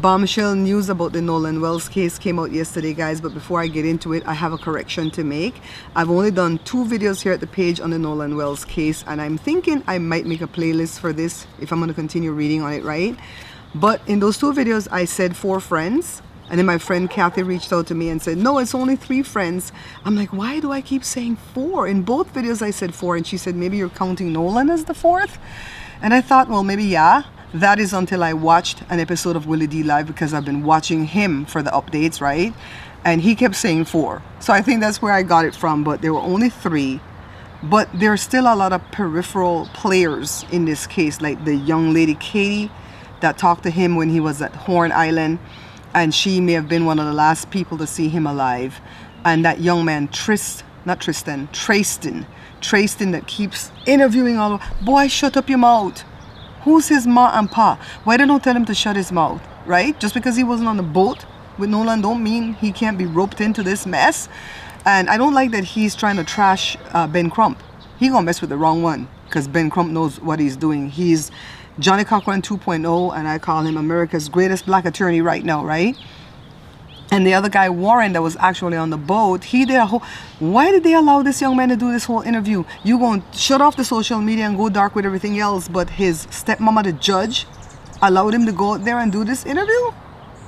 Bombshell news about the Nolan Wells case came out yesterday, guys, but before I get into it, I have a correction to make. I've only done 2 videos here at the page on the Nolan Wells case, and I'm thinking I might make a playlist for this if I'm going to continue reading on it, right? But in those 2 videos, I said 4 friends, and then my friend Kathy reached out to me and said, no, it's only 3 friends. I'm like, why do I keep saying 4? In both videos, I said 4, and she said, maybe you're counting Nolan as the 4th? And I thought, well, maybe, yeah. That is until I watched an episode of Willie D Live, because I've been watching him for the updates, right? And he kept saying 4. So I think that's where I got it from, but there were only 3. But there's still a lot of peripheral players in this case, like the young lady Katie that talked to him when he was at Horn Island, and she may have been one of the last people to see him alive. And that young man, Traysten that keeps interviewing all over. Boy, shut up your mouth. Who's his ma and pa? Why they don't tell him to shut his mouth, right? Just because he wasn't on the boat with Nolan don't mean he can't be roped into this mess. And I don't like that he's trying to trash Ben Crump. He gonna mess with the wrong one, because Ben Crump knows what he's doing. He's Johnny Cochran 2.0, and I call him America's greatest black attorney right now, right? And the other guy, Warren, that was actually on the boat, he did a whole... Why did they allow this young man to do this whole interview? You going to shut off the social media and go dark with everything else, but his stepmama, the judge, allowed him to go out there and do this interview?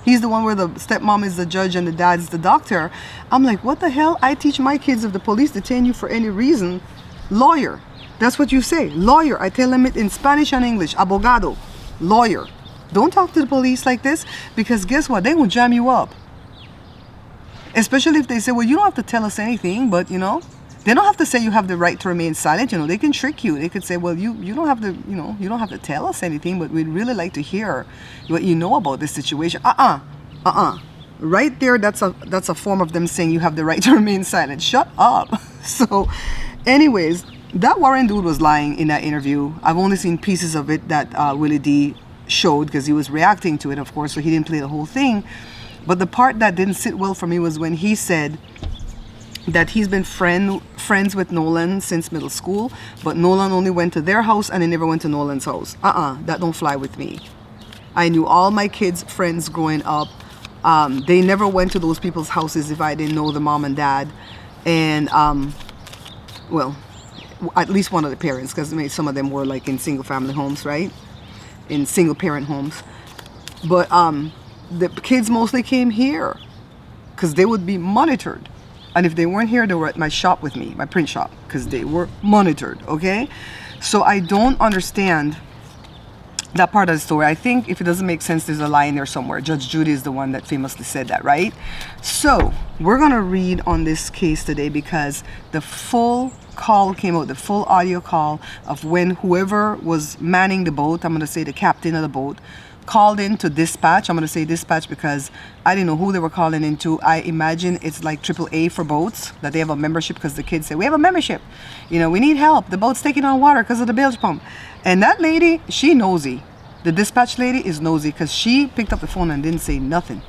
He's the one where the stepmom is the judge and the dad's the doctor. I'm like, what the hell? I teach my kids, if the police detain you for any reason, lawyer. That's what you say, lawyer. I tell them it in Spanish and English, abogado, lawyer. Don't talk to the police like this, because guess what? They will jam you up. Especially if they say, well, you don't have to tell us anything, but, you know, they don't have to say you have the right to remain silent. You know, they can trick you. They could say, well, you don't have to, you know, you don't have to tell us anything, but we'd really like to hear what you know about this situation. Right there, that's a form of them saying you have the right to remain silent. Shut up. So, anyways, that Warren dude was lying in that interview. I've only seen pieces of it that Willie D showed, because he was reacting to it, of course, so he didn't play the whole thing. But the part that didn't sit well for me was when he said that he's been friends with Nolan since middle school, but Nolan only went to their house and he never went to Nolan's house. That don't fly with me. I knew all my kids' friends growing up. They never went to those people's houses if I didn't know the mom and dad. And, well, at least one of the parents, because some of them were like in single family homes, right? In single parent homes. But, the kids mostly came here because they would be monitored. And if they weren't here, they were at my shop with me, my print shop, because they were monitored, okay? So I don't understand that part of the story. I think if it doesn't make sense, there's a lie in there somewhere. Judge Judy is the one that famously said that, right? So we're going to read on this case today, because the full call came out, the full audio call of when whoever was manning the boat, I'm going to say the captain of the boat, called in to dispatch. I'm going to say dispatch because I didn't know who they were calling into. I imagine it's like AAA for boats, that they have a membership, because the kids say, we have a membership. You know, we need help. The boat's taking on water because of the bilge pump. And that lady, she nosy. The dispatch lady is nosy, because she picked up the phone and didn't say nothing,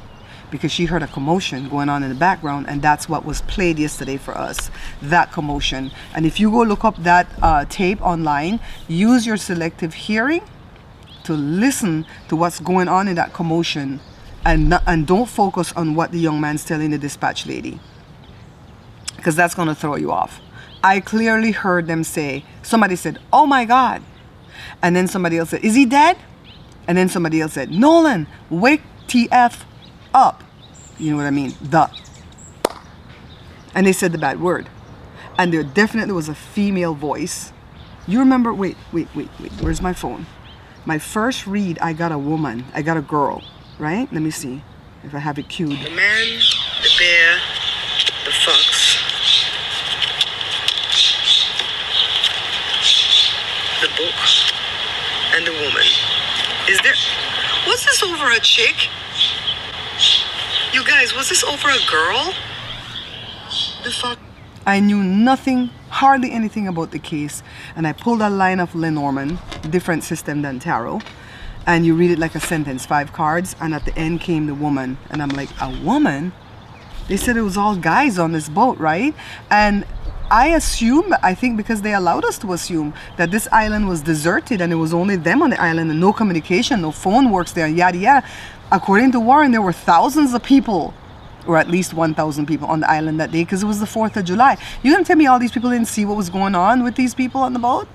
because she heard a commotion going on in the background, and that's what was played yesterday for us, that commotion. And if you go look up that tape online, use your selective hearing to listen to what's going on in that commotion, and don't focus on what the young man's telling the dispatch lady, because that's going to throw you off. I clearly heard them say, somebody said, oh my God. And then somebody else said, is he dead? And then somebody else said, Nolan, wake TF up. You know what I mean? And they said the bad word. And there definitely was a female voice. You remember, wait, where's my phone? My first read, I got a woman, I got a girl, right? Let me see if I have it queued. The man, the bear, the fox, the book, and the woman. Was this over a chick? You guys, was this over a girl? The fuck? I knew nothing, hardly anything about the case, and I pulled a line of Lenormand, different system than tarot, and you read it like a sentence, 5 cards, and at the end came the woman, and I'm like, a woman? They said it was all guys on this boat, right? And I think because they allowed us to assume that this island was deserted and it was only them on the island and no communication, no phone works there, yada yada. According to Warren, there were thousands of people, or at least 1,000 people on the island that day because it was the 4th of July. You gonna tell me all these people didn't see what was going on with these people on the boat?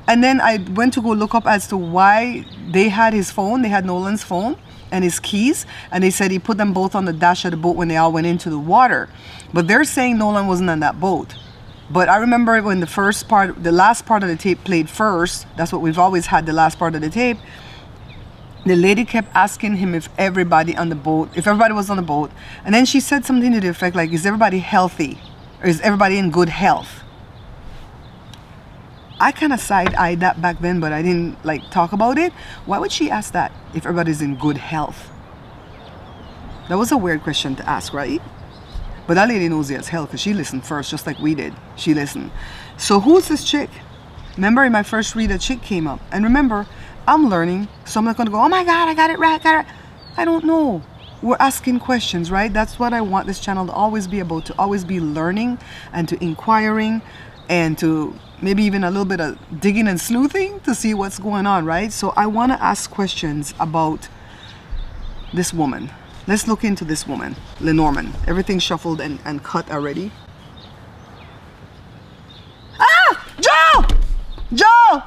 And then I went to go look up as to why they had his phone. They had Nolan's phone and his keys, and they said he put them both on the dash of the boat when they all went into the water. But they're saying Nolan wasn't on that boat. But I remember when the last part of the tape played first, that's what we've always had, the last part of the tape, the lady kept asking him if everybody was on the boat. And then she said something to the effect like, is everybody healthy? Or is everybody in good health? I kind of side-eyed that back then, but I didn't talk about it. Why would she ask that if everybody's in good health? That was a weird question to ask, right? But that lady knows it as hell because she listened first, just like we did. She listened. So who's this chick? Remember in my first read, a chick came up. And remember, I'm learning, so I'm not going to go, oh my God, I got it right, I don't know. We're asking questions, right? That's what I want this channel to always be about, to always be learning and to inquiring and to maybe even a little bit of digging and sleuthing to see what's going on, right? So I want to ask questions about this woman. Let's look into this woman, Lenormand. Everything's shuffled and cut already. Ah! Joe! Joe!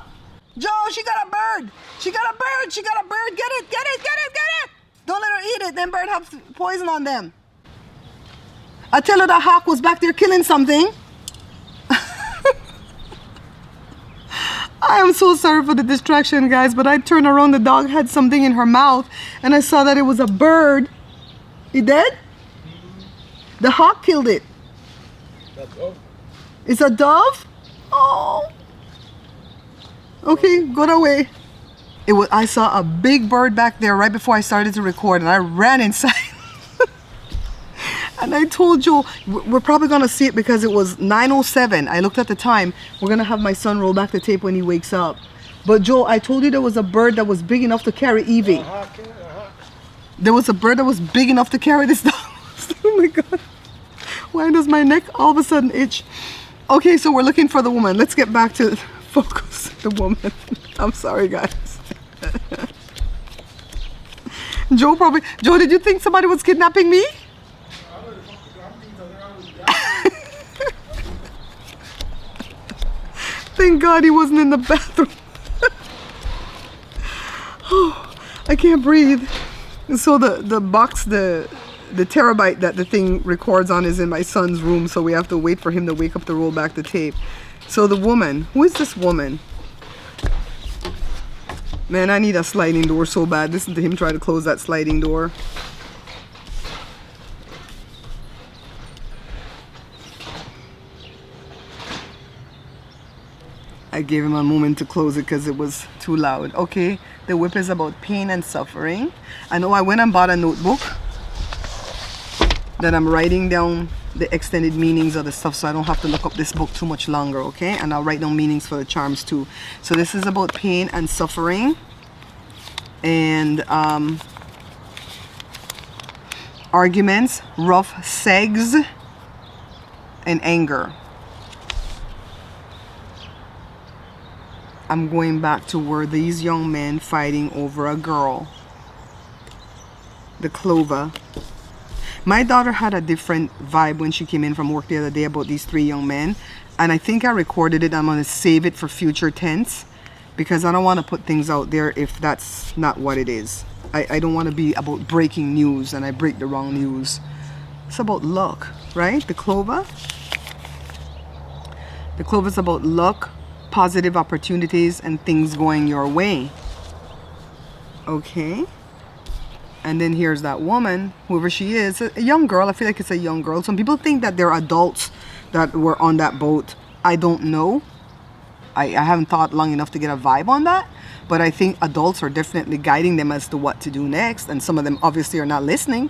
Joe, she got a bird! She got a bird! She got a bird! Get it! Get it! Get it! Get it! Don't let her eat it. Then bird has poison on them. I tell her the hawk was back there killing something. I am so sorry for the distraction, guys, but I turned around, the dog had something in her mouth, and I saw that it was a bird. It dead? The hawk killed it. That's dove. It's a dove? Oh. Okay, go that way. I saw a big bird back there right before I started to record, and I ran inside. And I told Joe, we're probably going to see it because it was 9:07. I looked at the time. We're going to have my son roll back the tape when he wakes up. But Joe, I told you there was a bird that was big enough to carry Evie. There was a bird that was big enough to carry this dog. Oh my God. Why does my neck all of a sudden itch? Okay, so we're looking for the woman. Let's get back to focus. The woman. I'm sorry, guys. Joe, did you think somebody was kidnapping me? Thank God he wasn't in the bathroom. Oh, I can't breathe. So the box, the terabyte that the thing records on is in my son's room, so we have to wait for him to wake up to roll back the tape. So the woman, who is this woman? Man, I need a sliding door so bad. Listen to him try to close that sliding door. I gave him a moment to close it because it was too loud. Okay, the whip is about pain and suffering. I know I went and bought a notebook that I'm writing down the extended meanings of the stuff, so I don't have to look up this book too much longer, okay? And I'll write down meanings for the charms too. So this is about pain and suffering and arguments, rough segs, and anger. I'm going back to where these young men fighting over a girl. The Clover. My daughter had a different vibe when she came in from work the other day about these three young men. And I think I recorded it. I'm going to save it for future tense because I don't want to put things out there if that's not what it is. I don't want to be about breaking news and I break the wrong news. It's about luck, right? The Clover. The Clover is about luck, positive opportunities, and things going your way. Okay. And then here's that woman, whoever she is, a young girl. I feel like it's a young girl. Some people think that they're adults that were on that boat. I don't know. I haven't thought long enough to get a vibe on that. But I think adults are definitely guiding them as to what to do next. And some of them obviously are not listening.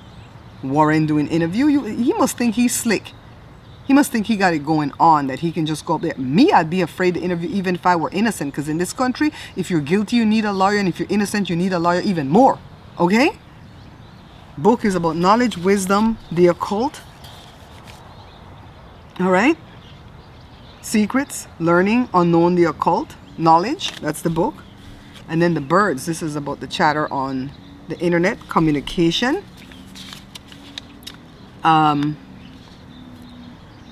Warren doing interview. He must think he's slick. He must think he got it going on, that he can just go up there. Me, I'd be afraid to interview even if I were innocent. Because in this country, if you're guilty, you need a lawyer. And if you're innocent, you need a lawyer even more. Okay? Book is about knowledge, wisdom, the occult. All right? Secrets, Learning, Unknown, the Occult, Knowledge, that's the book. And then The Birds, this is about the chatter on the internet, communication,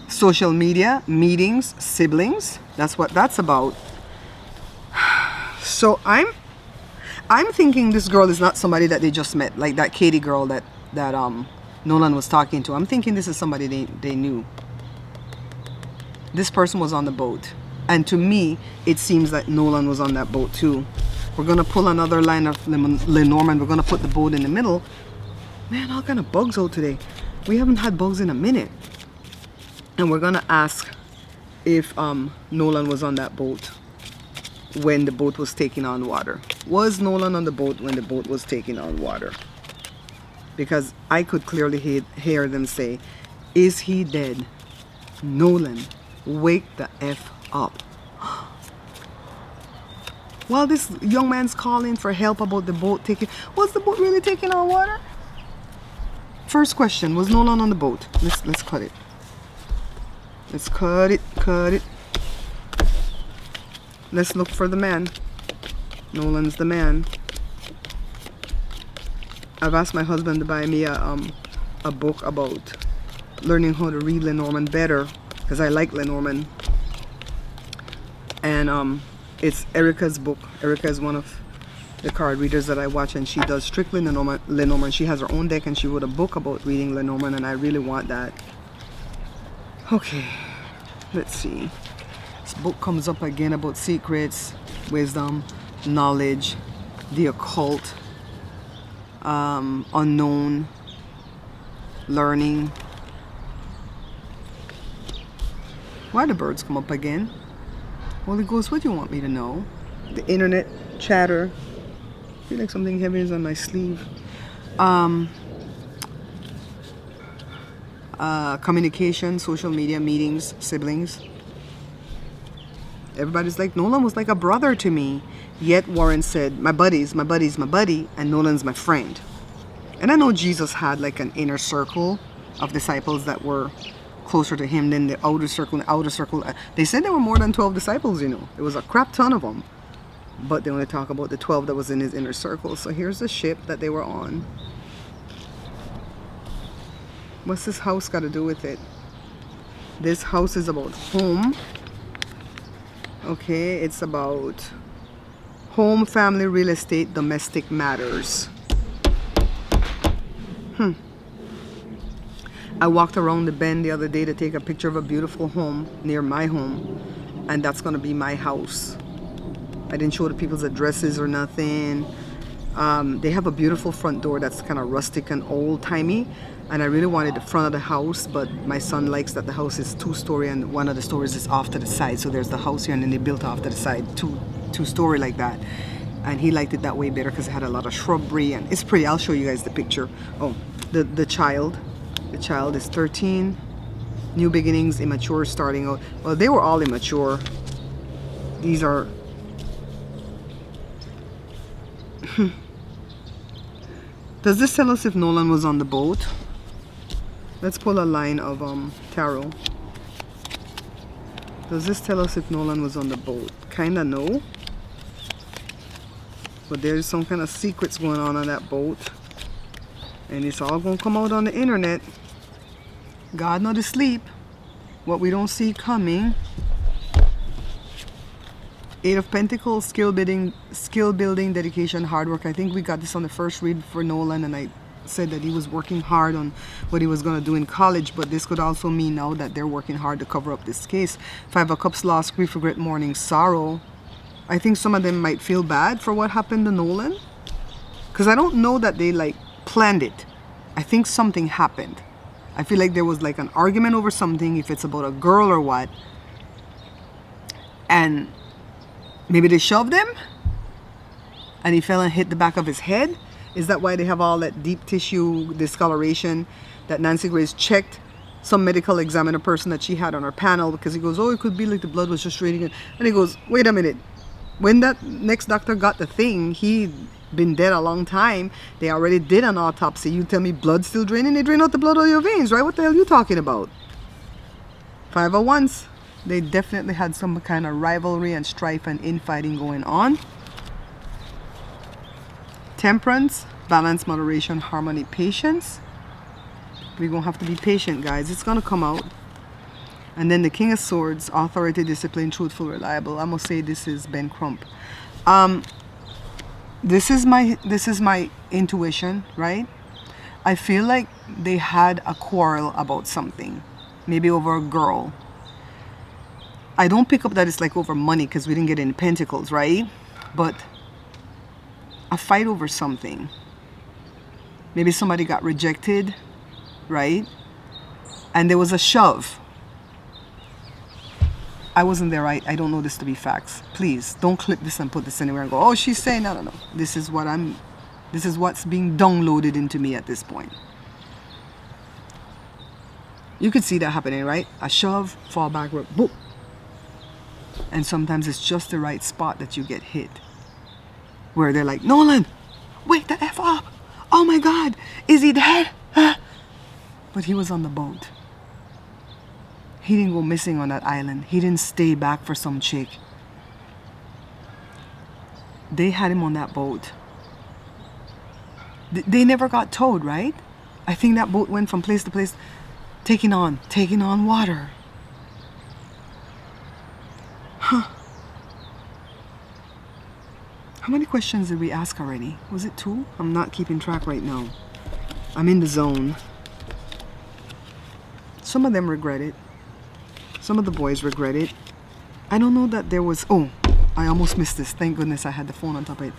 social media, meetings, siblings. That's what that's about. So I'm thinking this girl is not somebody that they just met, like that Katie girl that Nolan was talking to. I'm thinking this is somebody they knew. This person was on the boat, and to me it seems that Nolan was on that boat too. We're gonna pull another line of Lenormand. We're gonna put the boat in the middle. Man, all kind of bugs out today. We haven't had bugs in a minute. And we're gonna ask if Nolan was on that boat when the boat was taking on water. Was Nolan on the boat when the boat was taking on water? Because I could clearly hear them say, "Is he dead? Nolan, wake the F up." While this young man's calling for help about the boat taking... Was the boat really taking on water? First question, was Nolan on the boat? Let's cut it. Let's cut it. Let's look for the man. Nolan's the man. I've asked my husband to buy me a book about learning how to read Lenormand better, because I like Lenormand. And it's Erica's book. Erica is one of the card readers that I watch, and she does strictly Lenormand. She has her own deck, and she wrote a book about reading Lenormand, and I really want that. Okay, let's see. This book comes up again about secrets, wisdom, knowledge, the occult, unknown, learning. Why the birds come up again? Holy Ghost, what do you want me to know? The internet, chatter. I feel like something heavy is on my sleeve. Communication, social media, meetings, siblings. Everybody's like, Nolan was like a brother to me. Yet Warren said, my buddy's my buddy, and Nolan's my friend. And I know Jesus had like an inner circle of disciples that were closer to him than the outer circle. The outer circle, they said there were more than 12 disciples, you know. There was a crap ton of them. But they only talk about the 12 that was in his inner circle. So here's the ship that they were on. What's this house got to do with it? This house is about home. Okay, it's about home, family, real estate, domestic matters. I walked around the bend the other day to take a picture of a beautiful home near my home, and that's gonna be my house. I didn't show the people's addresses or nothing. They have a beautiful front door that's kind of rustic and old-timey, and I really wanted the front of the house, but my son likes that the house is two-story and one of the stories is off to the side. So there's the house here, and then they built off to the side two-story like that, and he liked it that way better because it had a lot of shrubbery, and it's pretty. I'll show you guys the picture. Oh, the child is 13. New beginnings, immature, starting out. Well, they were all immature. These are Does this tell us if Nolan was on the boat? Let's pull a line of tarot. Does this tell us if Nolan was on the boat? Kinda no. But there's some kind of secrets going on that boat. And it's all gonna come out on the internet. God not asleep. What we don't see coming. Eight of Pentacles, skill building, dedication, hard work. I think we got this on the first read for Nolan, and I said that he was working hard on what he was going to do in college, but this could also mean now that they're working hard to cover up this case. Five of Cups, loss, grief, regret, mourning, sorrow. I think some of them might feel bad for what happened to Nolan, because I don't know that they like planned it. I think something happened. I feel like there was like an argument over something, if it's about a girl or what, and maybe they shoved him and he fell and hit the back of his head. Is that why they have all that deep tissue discoloration that Nancy Grace checked some medical examiner person that she had on her panel? Because he goes, oh, it could be like the blood was just draining. And he goes, wait a minute. When that next doctor got the thing, he'd been dead a long time. They already did an autopsy. You tell me blood's still draining? They drain out the blood out of your veins, right? What the hell are you talking about? Five of Wands. They definitely had some kind of rivalry and strife and infighting going on. Temperance, balance, moderation, harmony, patience. We're going to have to be patient, guys. It's going to come out. And then the King of Swords, authority, discipline, truthful, reliable. I'm going to say this is Ben Crump. This is my intuition, right? I feel like they had a quarrel about something. Maybe over a girl. I don't pick up that it's like over money because we didn't get any pentacles, right? But a fight over something. Maybe somebody got rejected, right? And there was a shove. I wasn't there. I don't know this to be facts. Please don't clip this and put this anywhere and go, oh, she's saying, no. This is what's being downloaded into me at this point. You could see that happening, right? A shove, fall backward, boop. And sometimes it's just the right spot that you get hit. Where they're like, Nolan, wake the F up. Oh my God, is he dead? But he was on the boat. He didn't go missing on that island. He didn't stay back for some chick. They had him on that boat. They never got towed, right? I think that boat went from place to place, taking on water. Huh. How many questions did we ask already? Was it 2? I'm not keeping track right now. I'm in the zone. Some of them regret it. Some of the boys regret it. I don't know that there was... Oh, I almost missed this. Thank goodness I had the phone on top of it.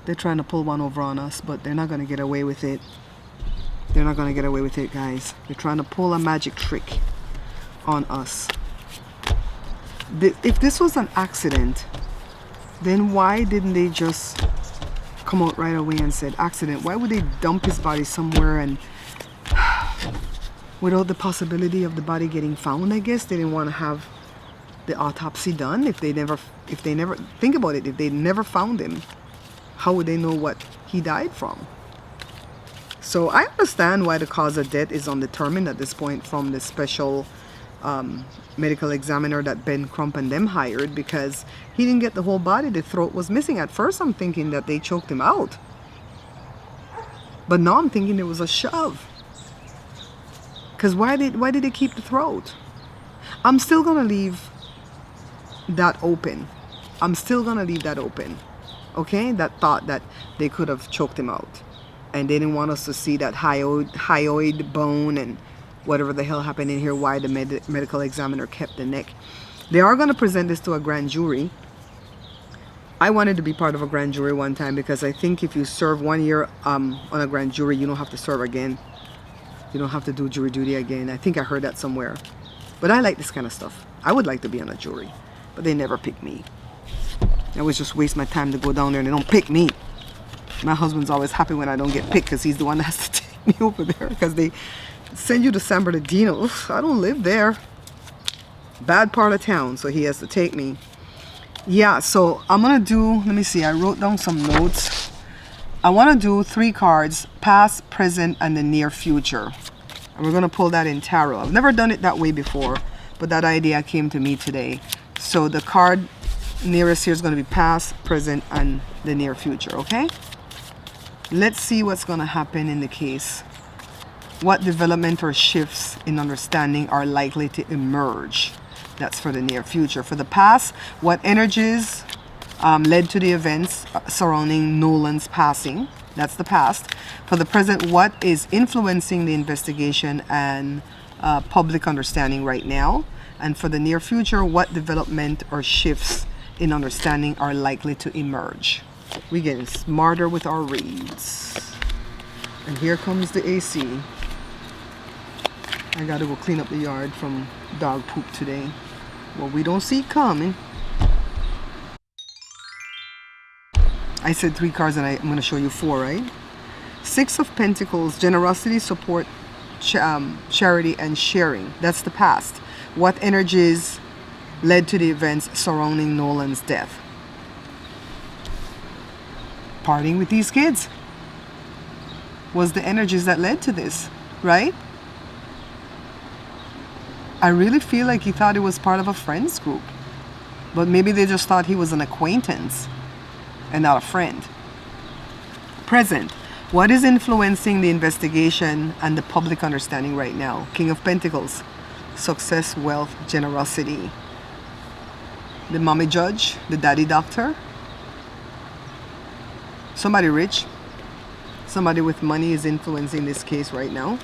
They're trying to pull one over on us, but they're not going to get away with it. They're not going to get away with it, guys. They're trying to pull a magic trick on us. If this was an accident, then why didn't they just come out right away and said accident? Why would they dump his body somewhere and without the possibility of the body getting found? I guess they didn't want to have the autopsy done. If they never think about it, if they never found him, how would they know what he died from? So I understand why the cause of death is undetermined at this point from the special medical examiner that Ben Crump and them hired, because he didn't get the whole body. The throat was missing. At first I'm thinking that they choked him out, but now I'm thinking it was a shove. Because why did they keep the throat? I'm still gonna leave that open. I'm still gonna leave that open. Okay, that thought that they could have choked him out, and they didn't want us to see that hyoid bone and whatever the hell happened in here, why the medical examiner kept the neck. They are going to present this to a grand jury. I wanted to be part of a grand jury one time because I think if you serve 1 year on a grand jury, you don't have to serve again. You don't have to do jury duty again. I think I heard that somewhere. But I like this kind of stuff. I would like to be on a jury, but they never pick me. I always just waste my time to go down there and they don't pick me. My husband's always happy when I don't get picked because he's the one that has to take me over there, because they send you to San Bernardino. Oof, I don't live there. Bad part of town, so he has to take me. Yeah, so I'm gonna do, let me see, I wrote down some notes. I want to do 3 cards, past, present, and the near future. And we're gonna pull that in tarot. I've never done it that way before, but that idea came to me today. So the card nearest here is going to be past, present, and the near future, okay? Let's see what's going to happen in the case. What development or shifts in understanding are likely to emerge? That's for the near future. For the past, what energies led to the events surrounding Nolan's passing? That's the past. For the present, what is influencing the investigation and public understanding right now? And for the near future, what development or shifts in understanding are likely to emerge? We're getting smarter with our reads. And here comes the AC. I gotta go clean up the yard from dog poop today. Well, we don't see it coming. I said 3 cards and I'm gonna show you 4, right? 6 of Pentacles, generosity, support, charity, and sharing. That's the past. What energies led to the events surrounding Nolan's death? Partying with these kids was the energies that led to this, right? I really feel like he thought it was part of a friends group. But maybe they just thought he was an acquaintance and not a friend. Present. What is influencing the investigation and the public understanding right now? King of Pentacles. Success, wealth, generosity. The mommy judge, the daddy doctor. Somebody rich. Somebody with money is influencing this case right now.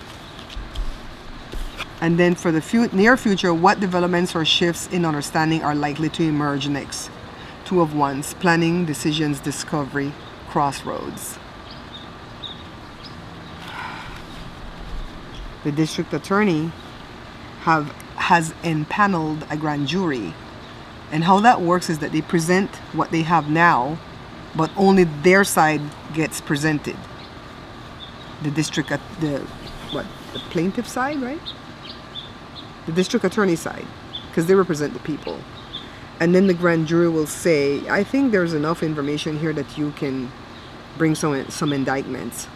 And then for the near future, what developments or shifts in understanding are likely to emerge next? Two of Wands. Planning, decisions, discovery, crossroads. The district attorney has empaneled a grand jury. And how that works is that they present what they have now, but only their side gets presented. The plaintiff side, right? The district attorney side, because they represent the people. And then the grand jury will say, I think there's enough information here that you can bring some indictments.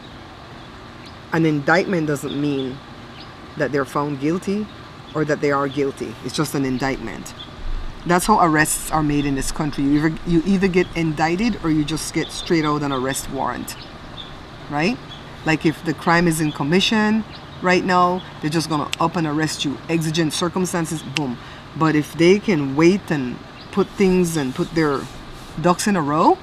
An indictment doesn't mean that they're found guilty or that they are guilty. It's just an indictment. That's how arrests are made in this country. You either get indicted or you just get straight out an arrest warrant, right? Like if the crime is in commission right now, they're just gonna up and arrest you. Exigent circumstances, boom. But if they can wait and put their ducks in a row,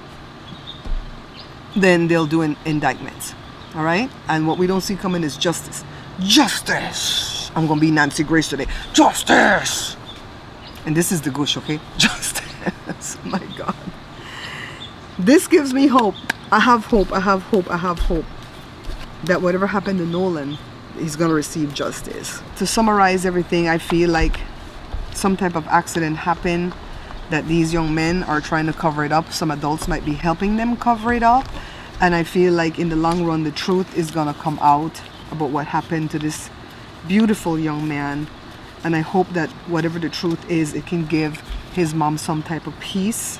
then they'll do an indictment. All right? And what we don't see coming is justice. Justice! I'm gonna be Nancy Grace today. Justice! And this is the gush, okay? Justice. My God. This gives me hope. I have hope. That whatever happened to Nolan, he's gonna receive justice. To summarize everything, I feel like some type of accident happened, that these young men are trying to cover it up. Some adults might be helping them cover it up. And I feel like in the long run, the truth is gonna come out about what happened to this beautiful young man. And I hope that whatever the truth is, it can give his mom some type of peace.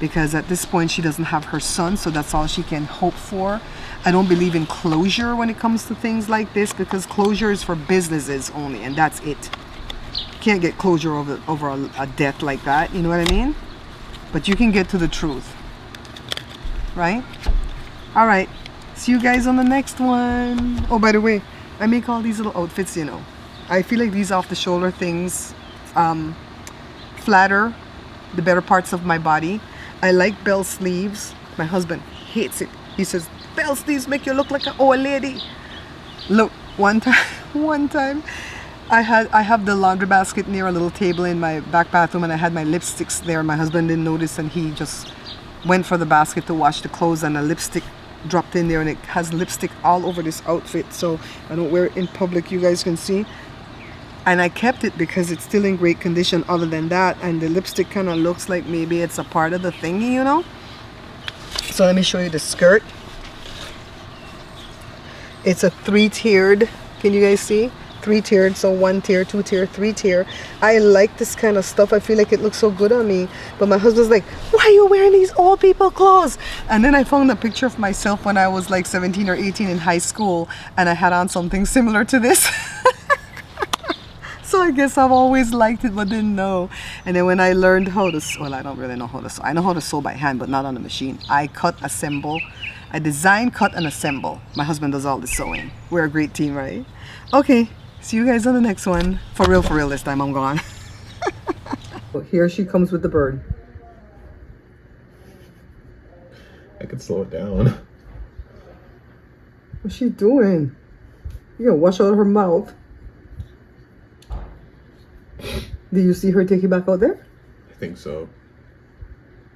Because at this point, she doesn't have her son, so that's all she can hope for. I don't believe in closure when it comes to things like this, because closure is for businesses only, and that's it. Can't get closure over a death like that, you know what I mean? But you can get to the truth, right? All right, see you guys on the next one. Oh, by the way, I make all these little outfits, you know. I feel like these off the shoulder things flatter the better parts of my body. I like bell sleeves. My husband hates it. He says, bell sleeves make you look like an old lady. Look, one time I have the laundry basket near a little table in my back bathroom, and I had my lipsticks there. My husband didn't notice, and he just went for the basket to wash the clothes, and a lipstick dropped in there, and it has lipstick all over this outfit, so I don't wear it in public. You guys can see. And I kept it because it's still in great condition other than that, and the lipstick kind of looks like maybe it's a part of the thingy, you know. So let me show you the skirt. It's a 3-tiered, can you guys see? 3-tiered, so 1 tier, 2 tier, 3 tier. I like this kind of stuff. I feel like it looks so good on me. But my husband's like, why are you wearing these old people clothes? And then I found a picture of myself when I was like 17 or 18 in high school, and I had on something similar to this. So I guess I've always liked it but didn't know. And then when I learned how to sew, well, I don't really know how to sew. I know how to sew by hand, but not on the machine. I cut, assemble. I design, cut, and assemble. My husband does all the sewing. We're a great team, right? Okay, see you guys on the next one. For real this time, I'm gone. Here she comes with the bird. I could slow it down. What's she doing? You gotta wash out her mouth. Do you see her take it back out there? I think so.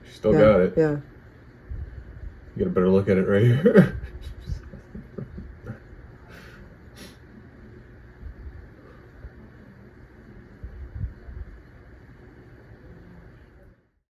She still got it. Yeah. You get a better look at it right here.